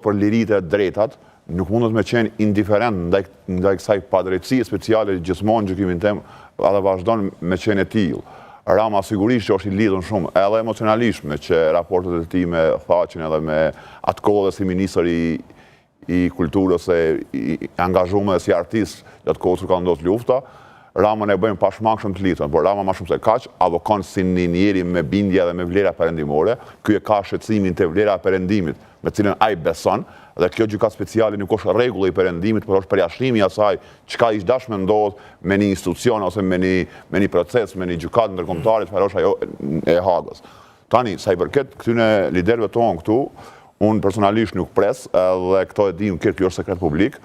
për lirit e drejtat, nuk mundet me qenë indiferent ndaj kësaj padrejtësie speciale gjithmonë gjykimin tem edhe vazhdon me qenë e tillë. Rama sigurisht që është i lidhur shumë edhe emocionalisht me që raportet e tij me Thaqin edhe me atë kohë si ministër i kulturës e i angazhuar si artist gjatë kohës kur ka ndodhur lufta. Ramën e bëjmë pashmangshëm të lidhur, por Rama më shumë se kaq avokon si një njeri me bindje dhe me vlera perëndimore. Ky e ka shqetësimin te vlera e perëndimit, me cilën ai beson, dhe kjo gjykat speciale nuk është rregull i perëndimit, por është përjashtimi i asaj çka ish dashme ndodh me një institucion ose me një proces, me një gjykatë ndërkombëtare, çfarë është ajo e Hagës. Tani, sa i përket këtyre liderëve tonë këtu, unë personalisht nuk pres, edhe këto e dim, kjo është sekret publik,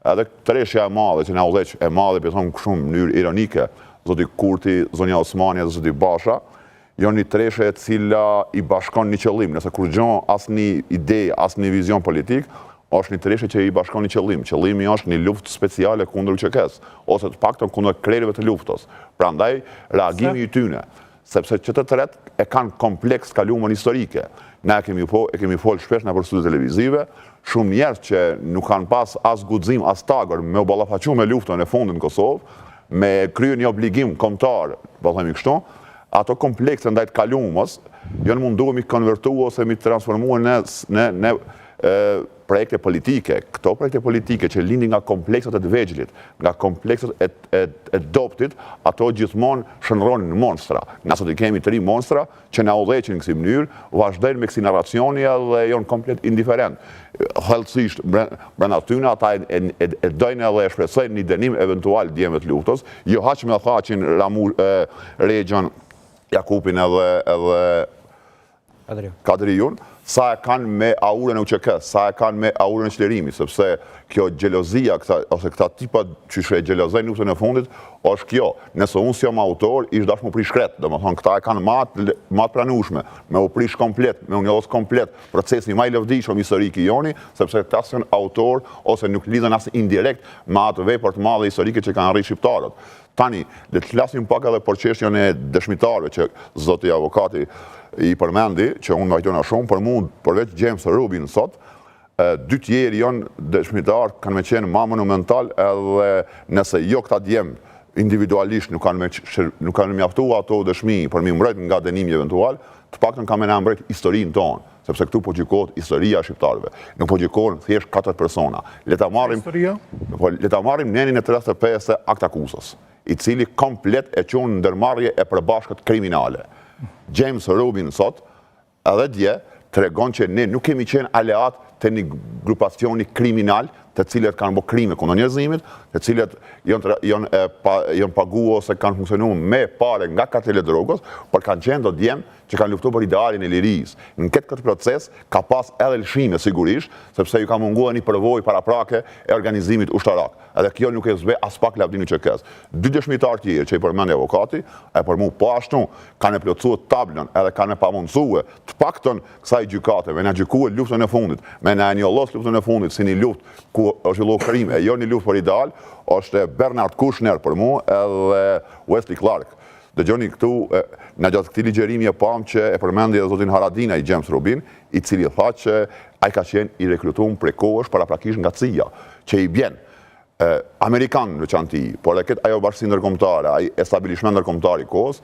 edhe treshja e madhe që na udhëheq e madhe, për thonë shumë në mënyrë ironike, zoti Kurti, zonja Osmani dhe zoti Basha, janë një treshe e cila i bashkon një qëllim. Nëse kur gjon asnjë ide, asnjë vizion politik, është një treshe që i bashkon një qëllim. Qëllimi është një luftë speciale kundër UÇK-s, ose të paktën kundër krerëve të luftës. Prandaj reagimi i tyre, sepse që të tret e kanë kompleks kalumën historike. Ne kemi folë shpesh në përstudiet televizive, shumë njerëz që nuk kanë pas as guxim, as tagër me u ballafaqu me luftën e fundit në Kosovë, me kryer një obligim kombëtar, po themi kështu, ato komplekse ndaj të kalumës janë munduar mi konvertu ose mi transformuar në projekte politike. Këto projekte politike që lindin nga komplekset e të vegjëlit, nga komplekset e doptit, ato gjithmonë shndronin në monstra. Na sot i kemi 3 monstra që na udhëheqin në kësi mënyrë, vazhdojnë me kësi narracioni dhe janë komplet indiferent. Thellësisht brenda tyre ata e dojnë edhe e shpresojnë një dënim eventual djemve të luftës, jo haq me Thaqin, Rexhan, Jakupin edhe Kadriun, sa e kanë me aurën e UÇK-s, sa e kanë me aurën e çlirimit, sepse kjo xhelozia ose këta tipa që e xhelozojnë luftën e fundit, është kjo. Nëse unë si jam autor, ish dash më prish shkret, domethënë këta e kanë matë pranueshme, me u prish komplet, me u njollos komplet procesi më i lëvdishëm historik i joni, sepse këta janë autor ose nuk lidhen as indirekt me atë vepër të madhe historike që kanë rritë shqiptarët. Tani, le të flasim pak edhe për çështjen e dëshmitarëve që zoti avokati i përmendi, që unë vajtona shumë, për mu, përveç James Rubin sot, 2 tjerë janë dëshmitarë, kanë me qenë ma monumental, edhe nëse jo këta djemë individualisht nuk kanë mjaftuar ato dëshmi për mi mbrojt nga dënimi eventual, të paktën kanë me na mbrojt historinë tonë, sepse këtu po gjykohet historia e shqiptarëve. Nuk po gjykohen thjesht 4 persona. Le ta marrim nenin e 35 të aktakusës, i cili komplet e çon në ndërmarrje e përbashkët kriminale. James Rubin sot, edhe dje, tregon që ne nuk kemi qenë aleat të një grupacioni kriminal, të cilët kanë bërë krime kundër njerëzimit, të cilët janë paguar ose kanë funksionuar me pare nga kartelet e drogës, por kanë qenë do djemë që kanë luftuar për idealin e lirisë. Në këtë proces ka pas edhe lëshime sigurisht, sepse ju ka munguar një përvojë paraprake e organizimit ushtarak. Edhe kjo nuk e zbe as pak lavdin UÇK-s. 2 dëshmitarë tjerë që i përmendi avokati, e për mu po ashtu kanë plotësuar tablën edhe kanë pamundsuar të paktën kësaj gjykate, me na gjykuar luftën e fundit, me na njollos luftën e fundit si një luftë ku është zhvilluar krim, e jo një luftë për ideal, është Bernard Kouchner për mu edhe Wesley Clark. Dëgjoni këtu, në gjatë këtij ligjerimi e pam që e përmendi edhe zotin Haradina i James Rubin, i cili tha që ai ka qenë i rekrutuar prej kohësh paraprakisht nga CIA, që i bjen Amerikanë në veçanti, por edhe këtë ajo bashkësi ndërkombëtare, ai establishment ndërkombëtar i kohës,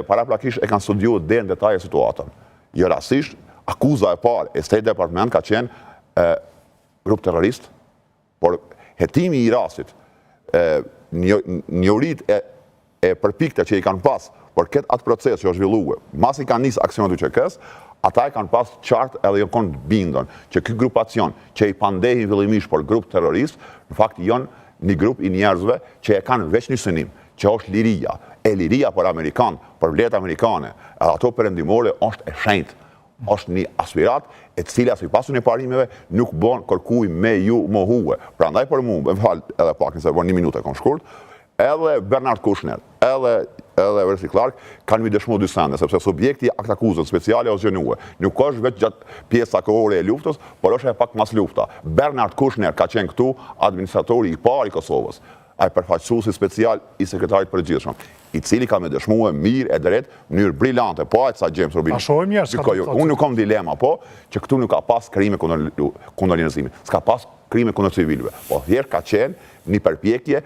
paraprakisht e kanë studiuar deri në detaje situatën. Jo rastisht, akuza e parë e State Department ka qenë grup terrorist, por hetimi i rastit, njohuritë e përpikta që i kanë pas për këtë atë proces që është zhvilluar, masi kanë nisë aksionet UÇK-s, ata e kanë pas qartë edhe janë bindën që ky grupacion që i pandehin fillimisht për grup terrorist, në fakt janë një grup i njerëzve që e kanë veç një synim, që është liria. E liria për Amerikanë, për vletë amerikane, edhe ato perëndimore është e shenjtë. Është një aspirat e cila si pasu një parimeve nuk bon kërkuj me ju mohue. Prandaj për mu, më fal edhe pak nëse bon 1 minutë e kom shkurt, edhe Bernard Kouchner, edhe Wesley Clark kanë mi dëshmu 2 sende, sepse subjekti aktakuzës speciale o zgjenue. Nuk është veç gjatë pjesa kohore e luftës, por është e pak mas lufta. Bernard Kouchner ka qenë këtu administratori i parë i Kosovës, ai përfaqësuesi special i sekretarit përgjithshëm. i cili ka me dëshmue mirë e drejt, në mënyrë brillante, po aq sa James Robinson. A shohim njerëz ka të Unë nuk kam dilema, po, që këtu nuk ka pas krime kundër njerëzimit. S'ka pas krime kundër civilëve, po thjesht ka qenë një përpjekje